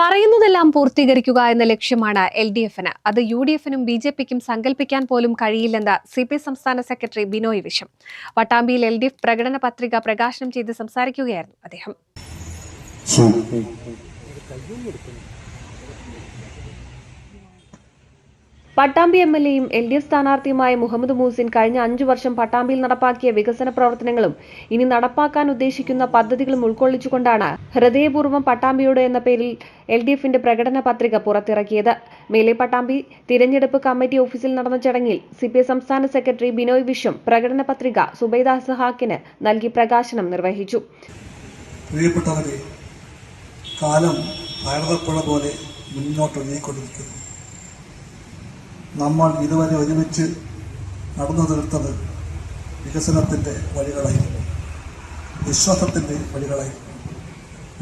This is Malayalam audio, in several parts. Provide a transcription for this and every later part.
പറയുന്നതെല്ലാം പൂർത്തീകരിക്കുക എന്ന ലക്ഷ്യമാണ് LDFന്. അത് UDFനും BJPക്കും സങ്കല്പിക്കാൻ പോലും കഴിയില്ലെന്ന് CPI സംസ്ഥാന സെക്രട്ടറി ബിനോയ് വിശ്വം. പട്ടാമ്പിയിൽ LDF പ്രകടന പത്രിക പ്രകാശനം ചെയ്ത് സംസാരിക്കുകയായിരുന്നു അദ്ദേഹം. പട്ടാമ്പി MLAയും LDF സ്ഥാനാർത്ഥിയുമായ മുഹമ്മദ് മൂസിൻ കഴിഞ്ഞ 5 വർഷം പട്ടാമ്പിയിൽ നടപ്പാക്കിയ വികസന പ്രവർത്തനങ്ങളും ഇനി നടപ്പാക്കാൻ ഉദ്ദേശിക്കുന്ന പദ്ധതികളും ഉൾക്കൊള്ളിച്ചുകൊണ്ടാണ് ഹൃദയപൂർവ്വം പട്ടാമ്പിയോട് എന്ന പേരിൽ LDFന്റെ പ്രകടന പത്രിക പുറത്തിറക്കിയത്. മേലെ പട്ടാമ്പി തിരഞ്ഞെടുപ്പ് കമ്മിറ്റി ഓഫീസിൽ നടന്ന ചടങ്ങിൽ CPI സംസ്ഥാന സെക്രട്ടറി ബിനോയ് വിശ്വം പ്രകടന പത്രിക സുബൈദ ഇസ്ഹാഖിന് നൽകി പ്രകാശനം നിർവഹിച്ചു. പ്രിയപ്പെട്ടവരെ, കാലം ഭാരതപ്പുഴ പോലെ മുന്നോട്ടൊഴുകിക്കൊണ്ടിരിക്കുന്നു. നമ്മൾ ഇതുവരെ ഒരുമിച്ച് നടന്നു തീർത്തത് വികസനത്തിൻ്റെ വഴികളായിരുന്നു, വിശ്വാസത്തിൻ്റെ വഴികളായിരുന്നു,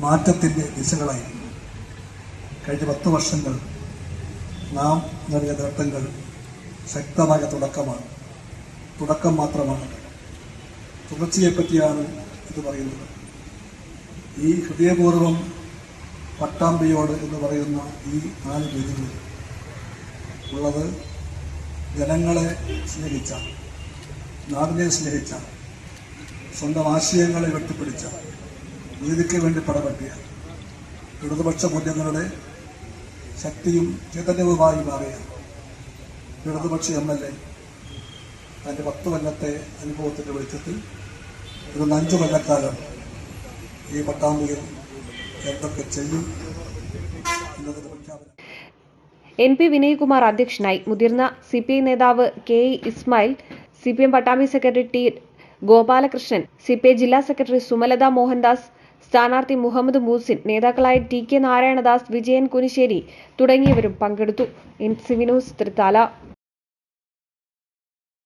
മാറ്റത്തിൻ്റെ ദിശകളായിരുന്നു. കഴിഞ്ഞ 10 വർഷങ്ങൾ നാം നേടിയ നേട്ടങ്ങൾ ശക്തമായ തുടക്കം മാത്രമാണ്. തുടർച്ചയെപ്പറ്റിയാണ് ഇത് പറയുന്നത്. ഈ ഹൃദയപൂർവ്വം പട്ടാമ്പിയോട് എന്ന് പറയുന്ന ഈ 4 വേദികൾ ഉള്ളത് ജനങ്ങളെ സ്നേഹിച്ച, നാടിനെ സ്നേഹിച്ച, സ്വന്തം ആശയങ്ങളെ വെട്ടിപ്പിടിച്ച, നീതിക്ക് വേണ്ടി പടപെട്ടിയ, ഇടതുപക്ഷ മൂല്യങ്ങളുടെ ശക്തിയും ചൈതന്യവുമായി മാറിയ ഇടതുപക്ഷ MLA തൻ്റെ 10 കൊല്ലത്തെ അനുഭവത്തിൻ്റെ വെളിച്ചത്തിൽ ഒരു 5 കൊല്ലക്കാലം ഈ പട്ടാമ്പിയിൽ എന്തൊക്കെ ചെയ്യും എന്നതിന് പ്രഖ്യാപനം. NP വിനയ്കുമാർ അധ്യക്ഷനായി. മുതിർന്ന CPI നേതാവ് KE Ismail, CPM Pattambi secretary T Gopalakrishnan, CPI ജില്ലാ സെക്രട്ടറി സുമലത മോഹൻദാസ്, സ്ഥാനാർത്ഥി മുഹമ്മദ് മൂസിൻ, നേതാക്കളായ TK നാരായണദാസ്, വിജയൻ കുനിശ്ശേരി തുടങ്ങിയവരും പങ്കെടുത്തു. NCV news, Thrithala.